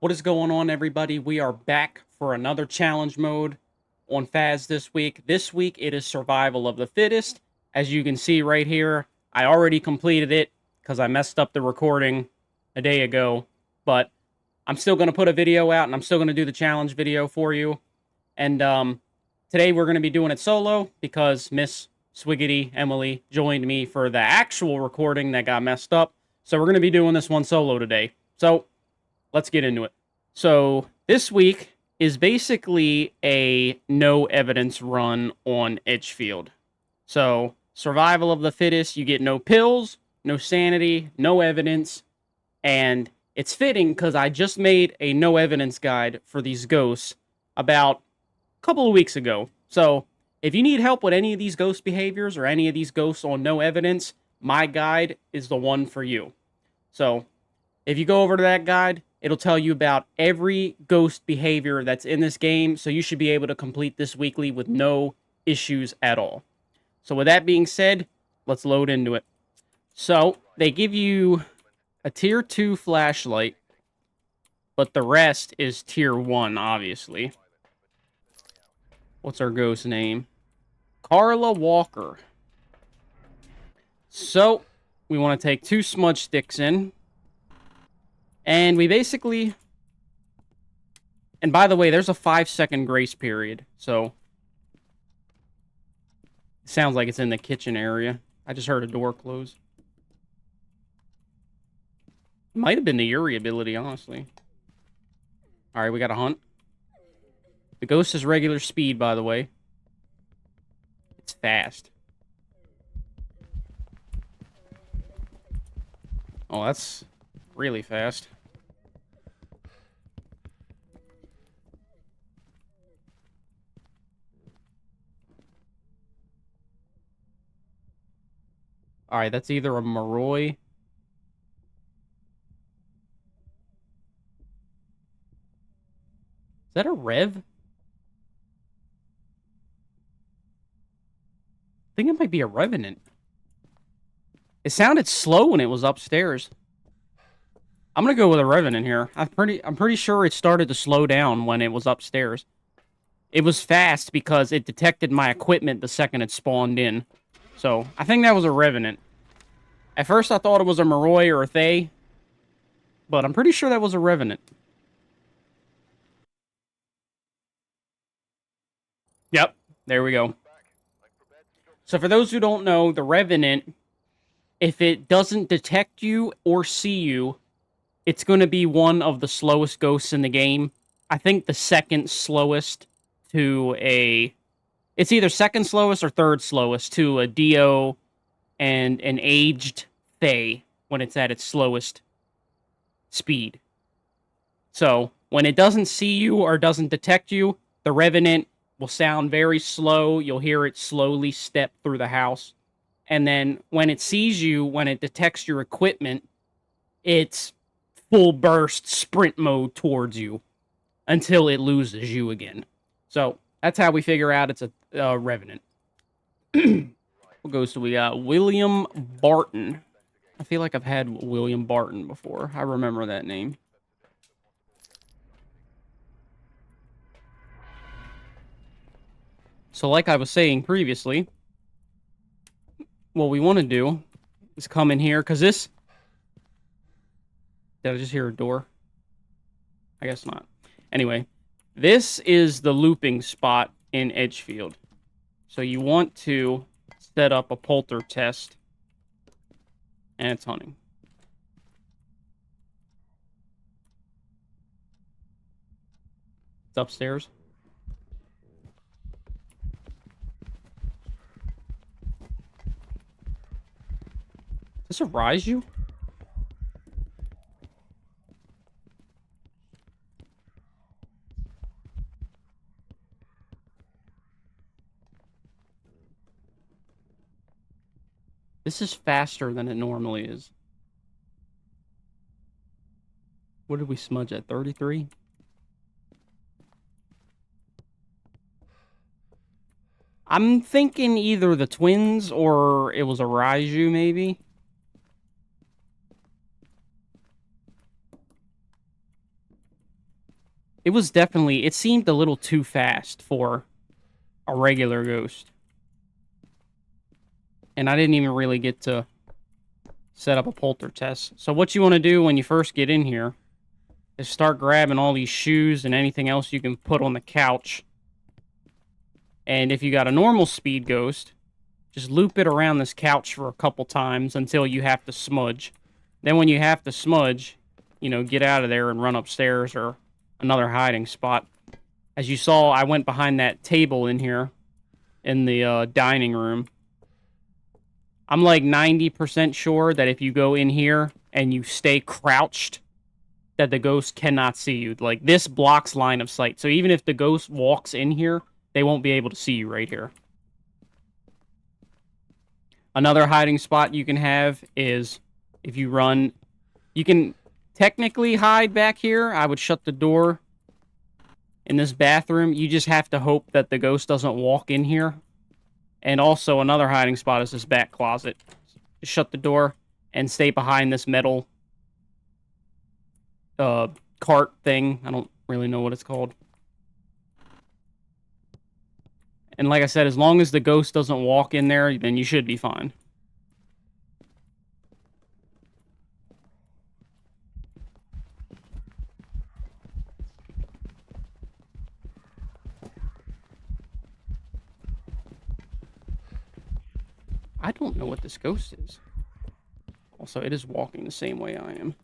What is going on, everybody? We are back for another challenge mode on Phas this week. This week, it is survival of the fittest. As you can see right here, I already completed it because I messed up the recording a day ago. But I'm still going to put a video out, and I'm still going to do the challenge video for you. And today, we're going to be doing it solo because Miss Swiggity Emily joined me for the actual recording that got messed up. So we're going to be doing this one solo today. So let's get into it. So this week is basically a no evidence run on Edgefield. So survival of the fittest, you get no pills, no sanity, no evidence, and it's fitting because I just made a no evidence guide for these ghosts about a couple of weeks ago. So if you need help with any of these ghost behaviors or any of these ghosts on no evidence, my guide is the one for you. So if you go over to that guide, it'll tell you about every ghost behavior that's in this game, so you should be able to complete this weekly with no issues at all. So with that being said, let's load into it. So they give you a tier 2 flashlight, but the rest is tier 1, obviously. What's our ghost name? Carla Walker. So we want to take 2 smudge sticks in. And we basically... And by the way, there's a 5-second grace period, so... It sounds like it's in the kitchen area. I just heard a door close. Might have been the Yuri ability, honestly. Alright, we got a hunt. The ghost is regular speed, by the way. It's fast. Oh, that's really fast. Alright, that's either a Moroi. Is that a Rev? I think it might be a Revenant. It sounded slow when it was upstairs. I'm gonna go with a Revenant here. I'm pretty sure it started to slow down when it was upstairs. It was fast because it detected my equipment the second it spawned in. So, I think that was a Revenant. At first, I thought it was a Moroi or a Thay, but I'm pretty sure that was a Revenant. Yep, there we go. So, for those who don't know, the Revenant, if it doesn't detect you or see you, it's going to be one of the slowest ghosts in the game. I think the second slowest to a... It's either second slowest or third slowest to a Dio and an aged Thay when it's at its slowest speed. So, when it doesn't see you or doesn't detect you, the Revenant will sound very slow. You'll hear it slowly step through the house. And then when it sees you, when it detects your equipment, it's full burst sprint mode towards you until it loses you again. So, that's how we figure out it's a Revenant. What goes to we got? William Barton. I feel like I've had William Barton before. I remember that name. So like I was saying previously, what we want to do is come in here, because this... Did I just hear a door? I guess not. Anyway, this is the looping spot in Edgefield. So you want to set up a polter test, and it's hunting. It's upstairs. Does this rise you? This is faster than it normally is. What did we smudge at? 33? I'm thinking either the twins or it was a Raiju, maybe. It was definitely, it seemed a little too fast for a regular ghost. And I didn't even really get to set up a poltergeist. So what you want to do when you first get in here is start grabbing all these shoes and anything else you can put on the couch. And if you got a normal speed ghost, just loop it around this couch for a couple times until you have to smudge. Then when you have to smudge, you know, get out of there and run upstairs or another hiding spot. As you saw, I went behind that table in here in the dining room. I'm like 90% sure that if you go in here and you stay crouched, that the ghost cannot see you. Like, this blocks line of sight. So even if the ghost walks in here, they won't be able to see you right here. Another hiding spot you can have is if you run... You can technically hide back here. I would shut the door in this bathroom. You just have to hope that the ghost doesn't walk in here. And also, another hiding spot is this back closet. Just shut the door and stay behind this metal cart thing. I don't really know what it's called. And like I said, as long as the ghost doesn't walk in there, then you should be fine. I don't know what this ghost is. Also, it is walking the same way I am.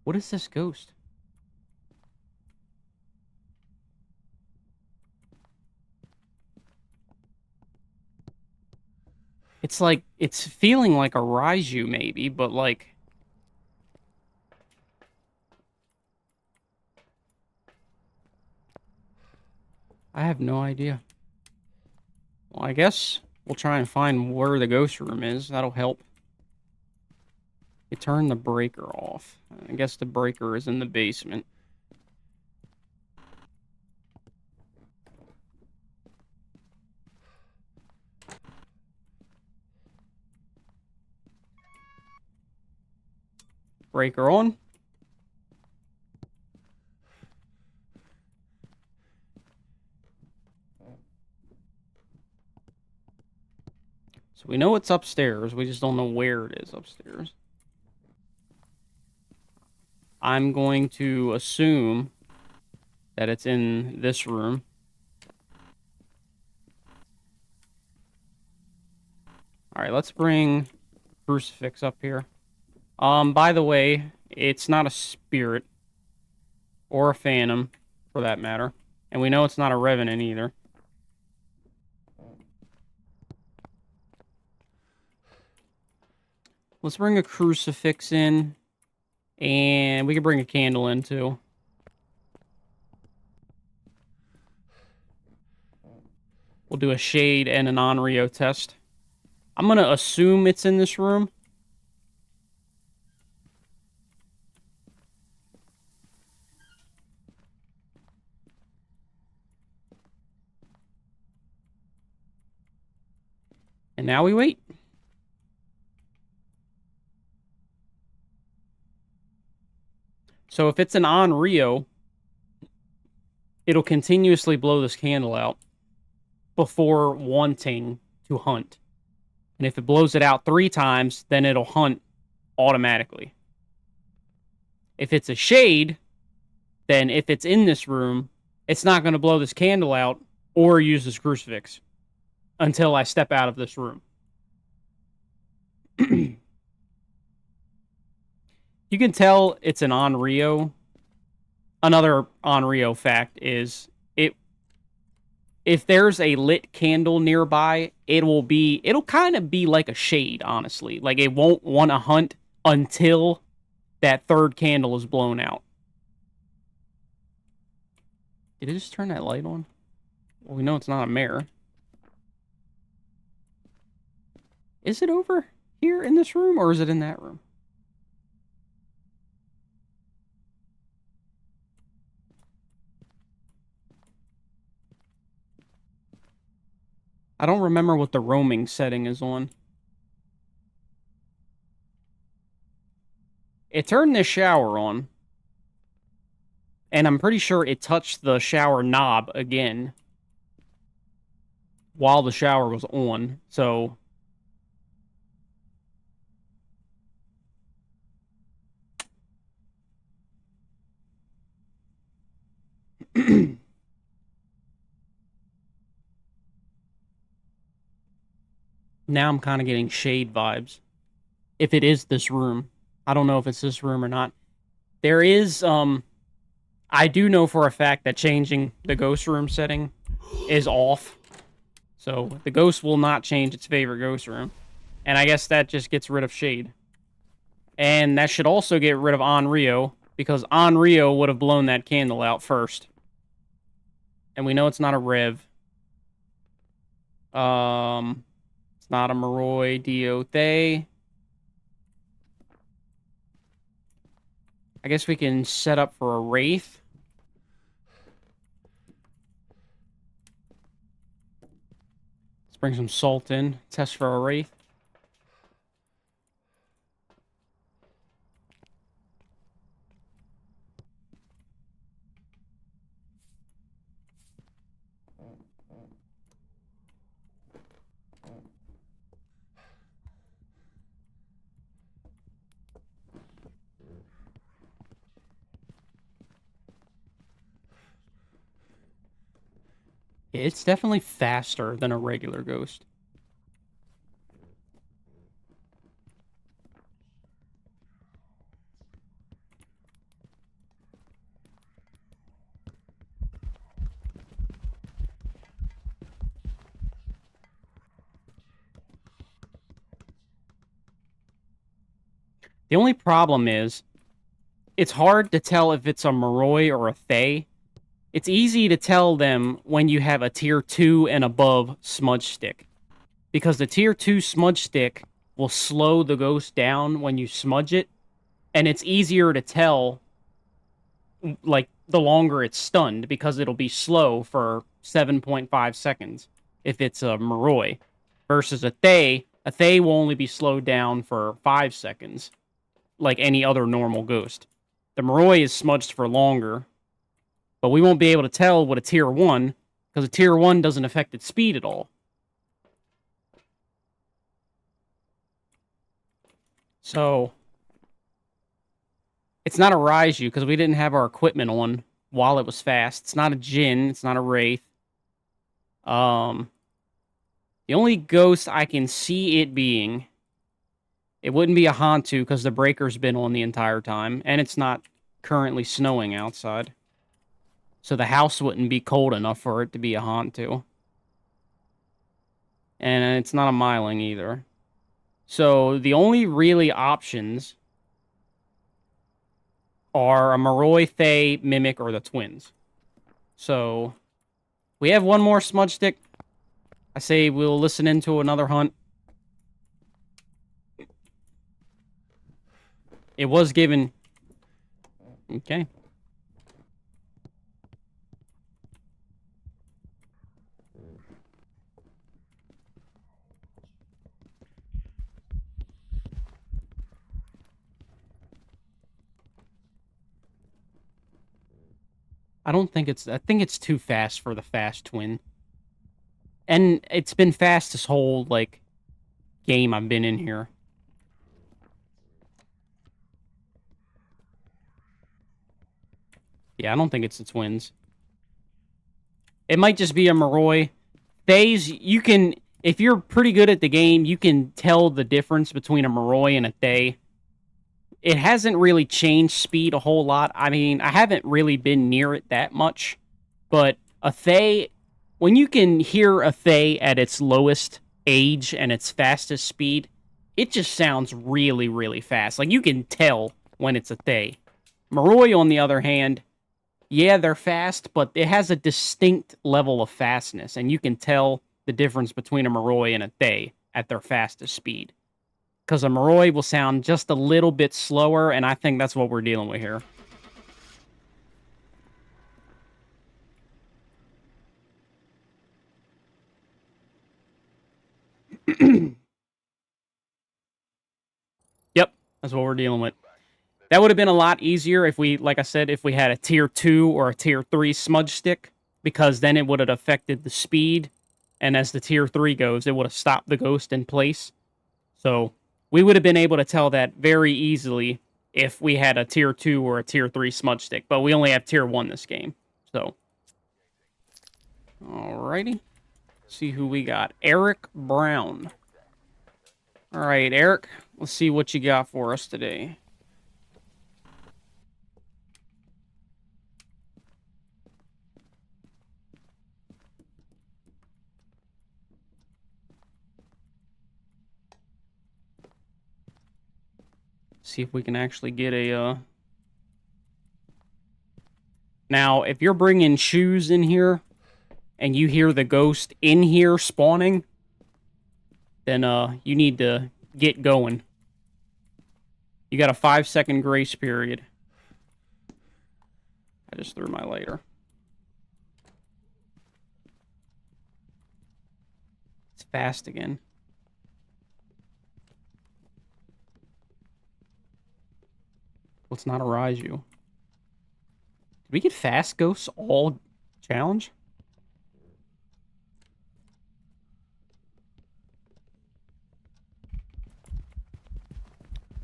What is this ghost? It's like, it's feeling like a Raiju maybe, but like... I have no idea. Well, I guess we'll try and find where the ghost room is. That'll help. You turn the breaker off. I guess the breaker is in the basement. Breaker on. So we know it's upstairs. We just don't know where it is upstairs. I'm going to assume that it's in this room. Alright, let's bring Crucifix up here. By the way, it's not a spirit. Or a phantom, for that matter. And we know it's not a revenant either. Let's bring a crucifix in. And we can bring a candle in, too. We'll do a shade and an Onryo test. I'm going to assume it's in this room. And now we wait. So if it's an Onryo, it'll continuously blow this candle out before wanting to hunt. And if it blows it out 3 times, then it'll hunt automatically. If it's a shade, then if it's in this room, it's not going to blow this candle out or use this crucifix until I step out of this room. You can tell it's an Onryo. Another Onryo fact is if there's a lit candle nearby, it'll kind of be like a shade, honestly. Like, it won't want to hunt until that 3rd candle is blown out. Did it just turn that light on? Well, we know it's not a mirror. Is it over here in this room, or is it in that room? I don't remember what the roaming setting is on. It turned this shower on, and I'm pretty sure it touched the shower knob again while the shower was on. So now I'm kind of getting shade vibes. If it is this room, I don't know if it's this room or not. There is I do know for a fact that changing the ghost room setting is off. So the ghost will not change its favorite ghost room. And I guess that just gets rid of shade. And that should also get rid of Onryo, because Onryo would have blown that candle out first. And we know it's not a Rev. It's not a Moroi Diothe. I guess we can set up for a Wraith. Let's bring some salt in. Test for a Wraith. It's definitely faster than a regular ghost. The only problem is, it's hard to tell if it's a Moroi or a Thay. It's easy to tell them when you have a tier 2 and above smudge stick, because the tier 2 smudge stick will slow the ghost down when you smudge it, and it's easier to tell, like, the longer it's stunned, because it'll be slow for 7.5 seconds if it's a Moroi, versus a Thay. A Thay will only be slowed down for 5 seconds, like any other normal ghost. The Moroi is smudged for longer, but we won't be able to tell what a tier 1, because a tier 1 doesn't affect its speed at all. So, it's not a Raiju, because we didn't have our equipment on while it was fast. It's not a Jin, it's not a Wraith. The only ghost I can see it being, it wouldn't be a Hantu, because the breaker's been on the entire time, and it's not currently snowing outside. So the house wouldn't be cold enough for it to be a Hantu. And it's not a Myling either. So the only really options are a Moroi, Thay, Mimic, or the twins. So we have one more smudge stick. I say we'll listen into another hunt. It was given. Okay. I don't think it's. I think it's too fast for the fast twin. And it's been fast this whole, like, game I've been in here. Yeah, I don't think it's the twins. It might just be a Moroi. Thays, you can, if you're pretty good at the game, you can tell the difference between a Moroi and a Thay. It hasn't really changed speed a whole lot. I mean, I haven't really been near it that much, but a Thay, when you can hear a Thay at its lowest age and its fastest speed, it just sounds really, really fast. Like, you can tell when it's a Thay. Moroi, on the other hand, yeah, they're fast, but it has a distinct level of fastness, and you can tell the difference between a Moroi and a Thay at their fastest speed. Because a Moroi will sound just a little bit slower, and I think that's what we're dealing with here. Yep, that's what we're dealing with. That would have been a lot easier if we, like I said, if we had a tier 2 or a tier 3 smudge stick, because then it would have affected the speed, and as the tier 3 goes, it would have stopped the ghost in place. So we would have been able to tell that very easily if we had a tier 2 or a tier 3 smudge stick, but we only have tier 1 this game. So, alrighty. See who we got. Eric Brown. Alright, Eric, let's see what you got for us today. See if we can actually get a, Now, if you're bringing shoes in here, and you hear the ghost in here spawning, then, you need to get going. You got a 5-second grace period. I just threw my lighter. It's fast again. Let's not arise you. Did we get fast ghosts all challenge?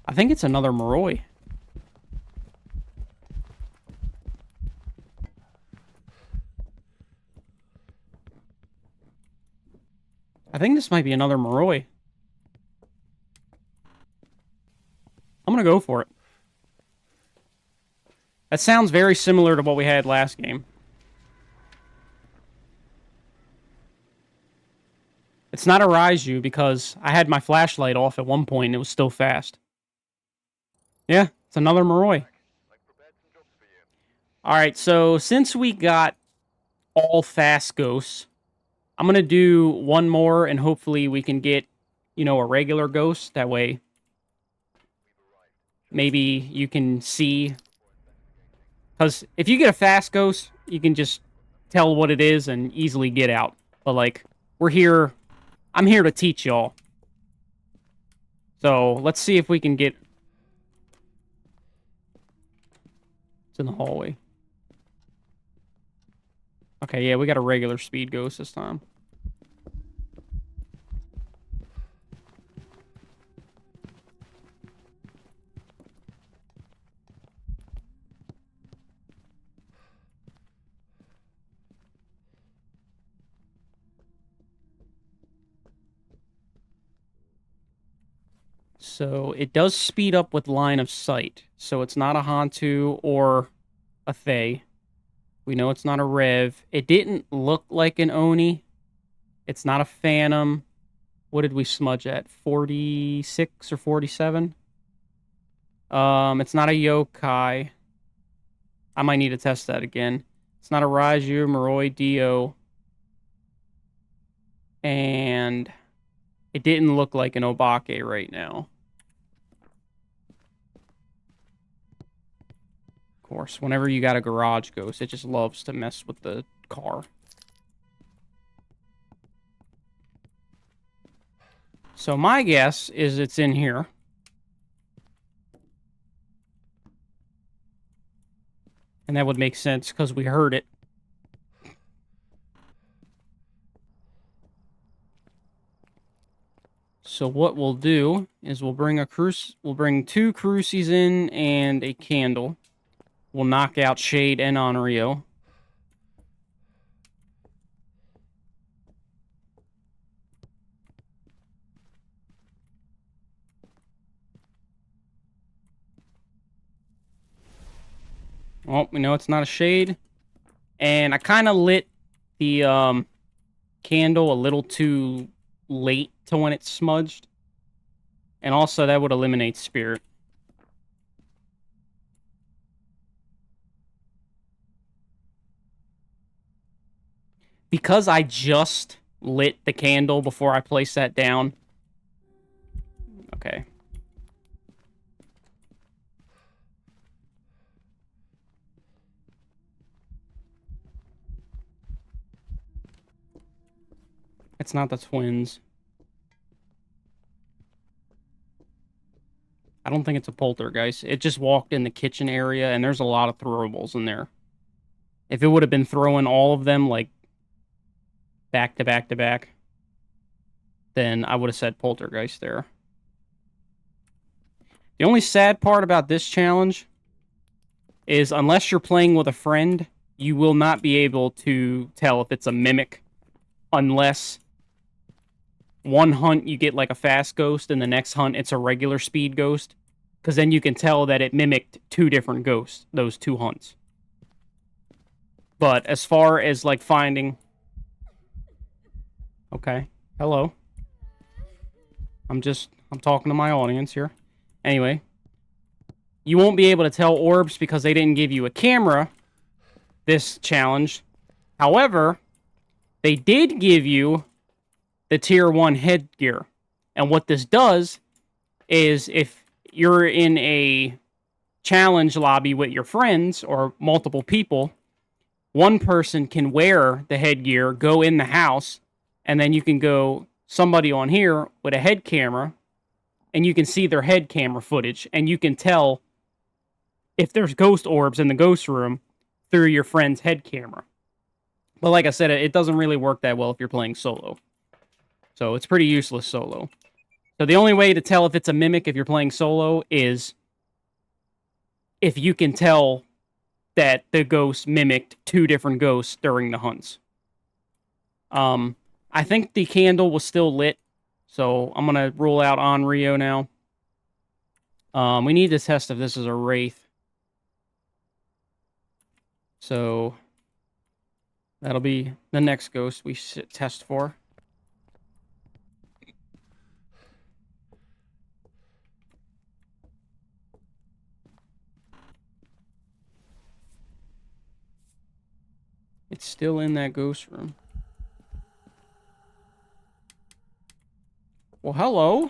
I think it's another Moroi. I think this might be another Moroi. I'm gonna go for it. That sounds very similar to what we had last game. It's not a Raiju because I had my flashlight off at one point and it was still fast. Yeah, it's another Moroi. Alright, so since we got all fast ghosts, I'm going to do one more and hopefully we can get, a regular ghost. That way, maybe you can see. Because if you get a fast ghost, you can just tell what it is and easily get out. But, like, we're here. I'm here to teach y'all. So, let's see if we can get... It's in the hallway. Okay, yeah, we got a regular speed ghost this time. So it does speed up with line of sight. So it's not a Hantu or a Thay. We know it's not a Rev. It didn't look like an Oni. It's not a Phantom. What did we smudge at? 46 or 47? It's not a Yokai. I might need to test that again. It's not a Raiju, Moroi, Dio. And it didn't look like an Obake right now. Of course, whenever you got a garage ghost, it just loves to mess with the car. So my guess is it's in here. And that would make sense because we heard it. So what we'll do is we'll bring two crucies in and a candle. We'll knock out Shade and Onryo. Well, we know it's not a Shade. And I kind of lit the candle a little too late to when it's smudged. And also that would eliminate Spirit. Because I just lit the candle before I placed that down. Okay. It's not the twins. I don't think it's a poltergeist. It just walked in the kitchen area, and there's a lot of throwables in there. If it would have been throwing all of them, like, back to back to back, then I would have said poltergeist there. The only sad part about this challenge is unless you're playing with a friend, you will not be able to tell if it's a mimic unless one hunt you get like a fast ghost and the next hunt it's a regular speed ghost, because then you can tell that it mimicked two different ghosts those two hunts. But as far as like finding... Okay, hello. I'm talking to my audience here. Anyway, you won't be able to tell orbs because they didn't give you a camera this challenge. However, they did give you the tier 1 headgear. And what this does is if you're in a challenge lobby with your friends or multiple people, one person can wear the headgear, go in the house, and then you can go somebody on here with a head camera, and you can see their head camera footage, and you can tell if there's ghost orbs in the ghost room through your friend's head camera. But like I said, it doesn't really work that well if you're playing solo. So it's pretty useless solo. So the only way to tell if it's a mimic if you're playing solo is if you can tell that the ghost mimicked two different ghosts during the hunts. I think the candle was still lit, so I'm going to rule out on Rio now. We need to test if this is a wraith. So that'll be the next ghost we test for. It's still in that ghost room. Well, hello.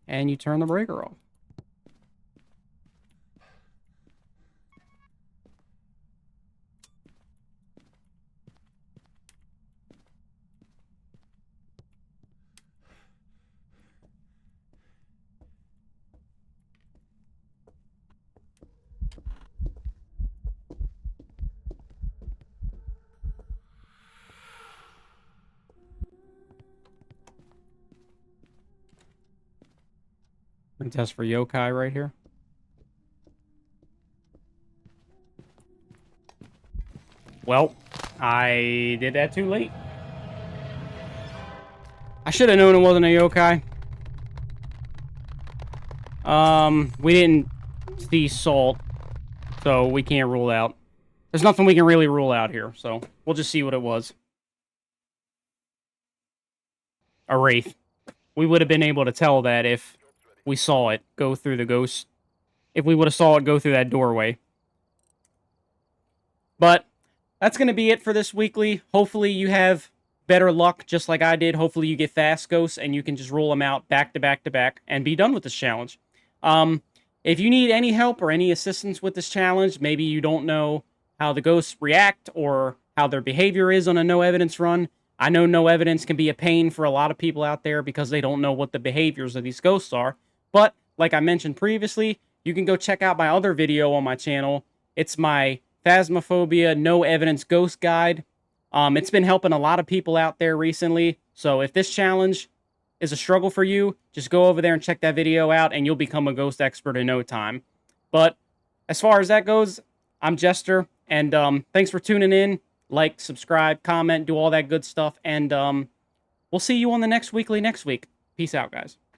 And you turn the breaker off. We can test for yokai right here. Well, I did that too late. I should have known it wasn't a yokai. We didn't see salt, so we can't rule out. There's nothing we can really rule out here, so we'll just see what it was. A wraith. We would have been able to tell that if we saw it go through the ghost. If we would have saw it go through that doorway. But that's going to be it for this weekly. Hopefully you have better luck just like I did. Hopefully you get fast ghosts and you can just roll them out back to back to back and be done with this challenge. If you need any help or any assistance with this challenge, maybe you don't know how the ghosts react or how their behavior is on a no evidence run. I know no evidence can be a pain for a lot of people out there because they don't know what the behaviors of these ghosts are. But like I mentioned previously, you can go check out my other video on my channel. It's my Phasmophobia No Evidence Ghost Guide. It's been helping a lot of people out there recently. So if this challenge is a struggle for you, just go over there and check that video out and you'll become a ghost expert in no time. But as far as that goes, I'm Jester, and thanks for tuning in. Like, subscribe, comment, do all that good stuff, and we'll see you on the next weekly next week. Peace out, guys.